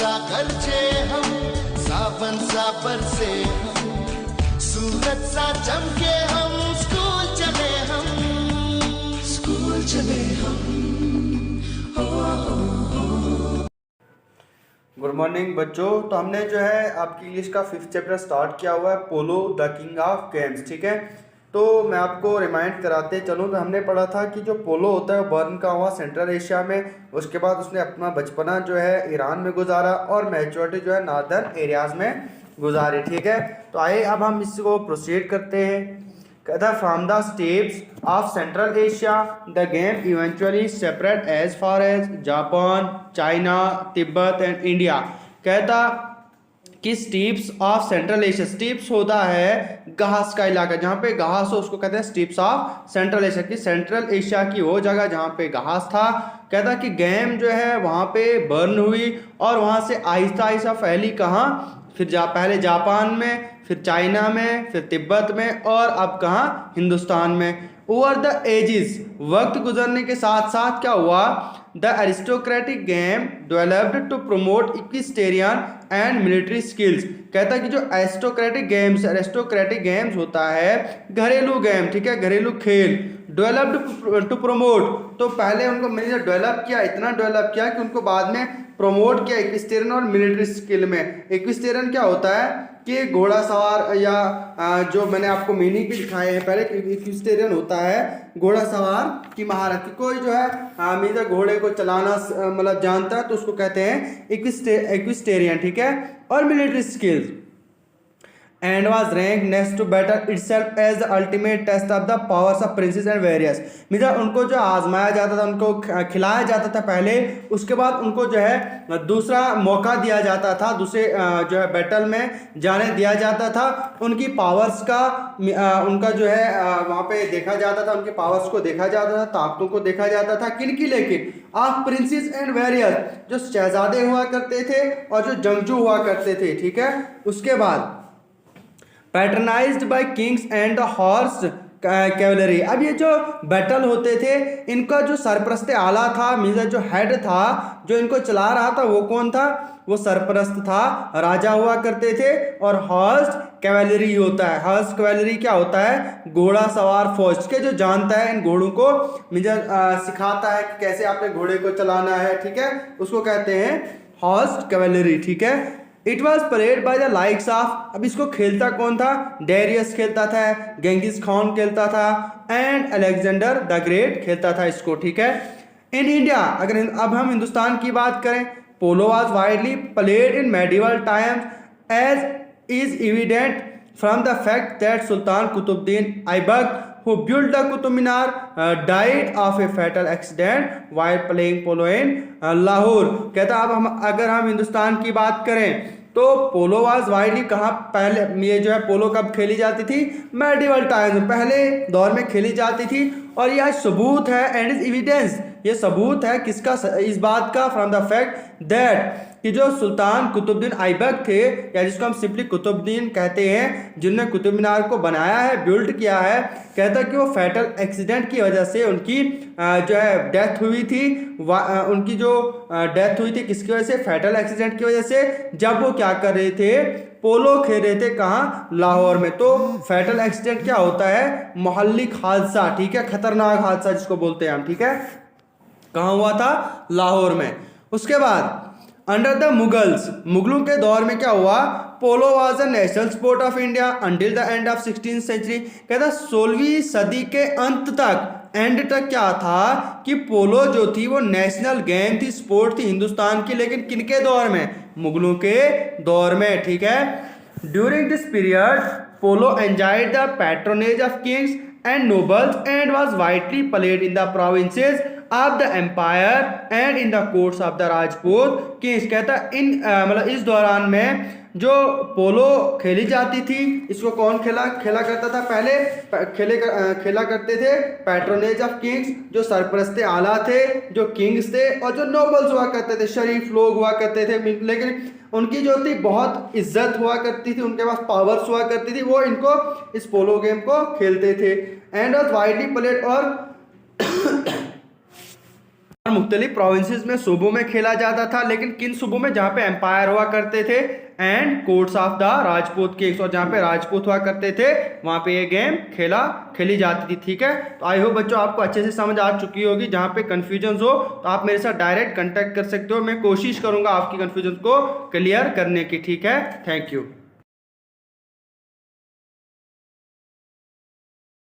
सा खर्चे हम, सावन सा बरसे हम, सूरज सा चमके हम, स्कूल चले हम, स्कूल चले हम। गुड मॉर्निंग बच्चों। तो हमने जो है आपकी इंग्लिश का 5th चैप्टर स्टार्ट किया हुआ है, पोलो द किंग ऑफ गेम्स। ठीक है, तो मैं आपको रिमाइंड कराते चलूँ तो हमने पढ़ा था कि जो पोलो होता है बर्न का हुआ सेंट्रल एशिया में, उसके बाद उसने अपना बचपना जो है ईरान में गुजारा और मैच्योरिटी जो है नॉर्दर्न एरियाज में गुजारी। ठीक है, तो आइए अब हम इसको प्रोसीड करते हैं। कहता from the steppes of central Asia the game eventually separate as far as Japan, China, Tibet and India. कहता कि steppes of central Asia, steppes होता है घास का इलाका, जहाँ पे घास हो उसको कहते हैं स्टीप्स ऑफ सेंट्रल एशिया। की सेंट्रल एशिया की वो जगह जहाँ पे घास था। कहता कि गेम जो है वहाँ पे बर्न हुई और वहाँ से आहिस्ता आहिस्ता फैली कहाँ, फिर पहले जापान में, फिर चाइना में, फिर तिब्बत में और अब कहाँ, हिंदुस्तान में। ओवर द एजिस, वक्त गुजरने के साथ साथ क्या हुआ, the aristocratic game developed to promote equestrian and military skills. कहता है कि जो एरिस्टोक्रेटिक गेम्स होता है घरेलू गेम, ठीक है, घरेलू खेल, डेवलप्ड टू प्रमोट, तो पहले उनको मैंने डेवलप किया, इतना डेवलप किया कि उनको बाद में प्रमोट किया इक्विस्टेरियन और मिलिट्री स्किल में। इक्विस्टेरियन क्या होता है कि घोड़ा सवार, या जो मैंने आपको मीनिंग भी दिखाए हैं पहले, इक्विस्टेरियन होता है घोड़ा सवार की महारत। कोई जो है मीजा घोड़े को चलाना मतलब जानता है तो उसको कहते हैं इक्विस्टेरियन। ठीक है, और military skills and was ranked next to battle itself as the ultimate test of the powers of princes and various। मतलब उनको जो आजमाया जाता था, उनको खिलाया जाता था पहले, उसके बाद उनको जो है दूसरा मौका दिया जाता था, दूसरे जो है बैटल में जाने दिया जाता था। उनकी पावर्स का उनका जो है वहाँ पे देखा जाता था, उनके पावर्स को देखा जाता था, ताकतों को देखा जाता था। किनकी, लेकिन ऑफ प्रिंसेस एंड वेरियस, जो शहजादे हुआ करते थे और जो जंगजू हुआ करते थे। ठीक है, उसके बाद patronised by kings and the horse cavalry. अब ये जो बैटल होते थे, इनका जो सरप्रस्त आला था, मीन्स जो हेड था, जो इनको चला रहा था वो कौन था, वो सरप्रस्त था, राजा हुआ करते थे। और हॉर्स कैवलरी होता है, हॉर्स कैवलरी क्या होता है, घोड़ा सवार फौज के जो जानता है इन घोड़ों को, मीन्स सिखाता है कि कैसे आपने घोड़े को चलाना है। ठीक है, उसको कहते हैं हॉर्स कैवलरी। ठीक है, it was played by the likes of, अब इसको खेलता कौन था, डेरियस खेलता था, गेंगिस खान खेलता था एंड अलेक्जेंडर द ग्रेट खेलता था इसको। ठीक है, इन इंडिया, अगर अब हम हिंदुस्तान की बात करें, polo was widely played in medieval times as is evident from the fact that Sultan Qutbuddin Aibak who built the Qutub Minar died of a fatal accident while playing polo in Lahore। कहता अब अगर हम हिंदुस्तान की बात करें तो पोलो वाज वाइडली कहाँ, पहले ये जो है पोलो कब खेली जाती थी, मेडिवल टाइम्स में, पहले दौर में खेली जाती थी। और यह सबूत है, एंड इज एविडेंस, ये सबूत है किसका, इस बात का, फ्रॉम द फैक्ट दैट, कि जो सुल्तान कुतुबुद्दीन ऐबक थे, या जिसको हम सिंपली कुतुबुद्दीन कहते हैं, जिन्होंने कुतुब मीनार को बनाया है, बिल्ड किया है, कहता कि वो फैटल एक्सीडेंट की वजह से उनकी जो है डेथ हुई थी। उनकी जो डेथ हुई थी किसकी वजह से, फैटल एक्सीडेंट की वजह से, जब वो क्या कर रहे थे, पोलो खेल रहे थे कहाँ, लाहौर में। तो फैटल एक्सीडेंट क्या होता है, मोहल्लिक हादसा। ठीक है, खतरनाक हादसा जिसको बोलते हैं हम। ठीक है, कहाँ हुआ था, लाहौर में। उसके बाद अंडर द मुगल्स, मुगलों के दौर में क्या हुआ, polo was a national sport of India until the end of 16th century. कहता 16वीं सदी के अंत तक, एंड तक क्या था कि पोलो जो थी वो नेशनल गेम थी, स्पोर्ट थी हिंदुस्तान की, लेकिन किनके दौर में, मुगलों के दौर में। ठीक है, during this period polo enjoyed the patronage of kings and nobles and was widely played in the provinces of the empire and in the courts of the Rajput kings. कहता इन मतलब इस दौरान में जो पोलो खेली जाती थी, इसको कौन खेला करता था, पहले खेला करते थे पैट्रोनेज ऑफ किंग्स, जो सरपरस्ते आला थे, जो किंग्स थे, और जो नोबल्स हुआ करते थे, शरीफ लोग हुआ करते थे, लेकिन उनकी जो थी बहुत इज्जत हुआ करती थी, उनके पास पावर्स हुआ करती थी, वो इनको इस पोलो गेम को खेलते थे। एंड वाज वाइडली प्लेड, और मुख्तलिफ प्रोविंसेस में सूबों में खेला जाता था, लेकिन किन सूबों में? जहाँ पे एम्पायर हुआ करते थे and courts of the Rajput Kings, और जहाँ पे राजपूत हुआ करते थे वहाँ पे ये गेम खेली जाती थी। ठीक है, तो आई होप बच्चों आपको अच्छे से समझ आ चुकी होगी। जहाँ पे कन्फ्यूजन हो तो आप मेरे साथ डायरेक्ट कांटेक्ट कर सकते हो, मैं कोशिश करूँगा आपकी कन्फ्यूजन को क्लियर करने की। ठीक है, थैंक यू।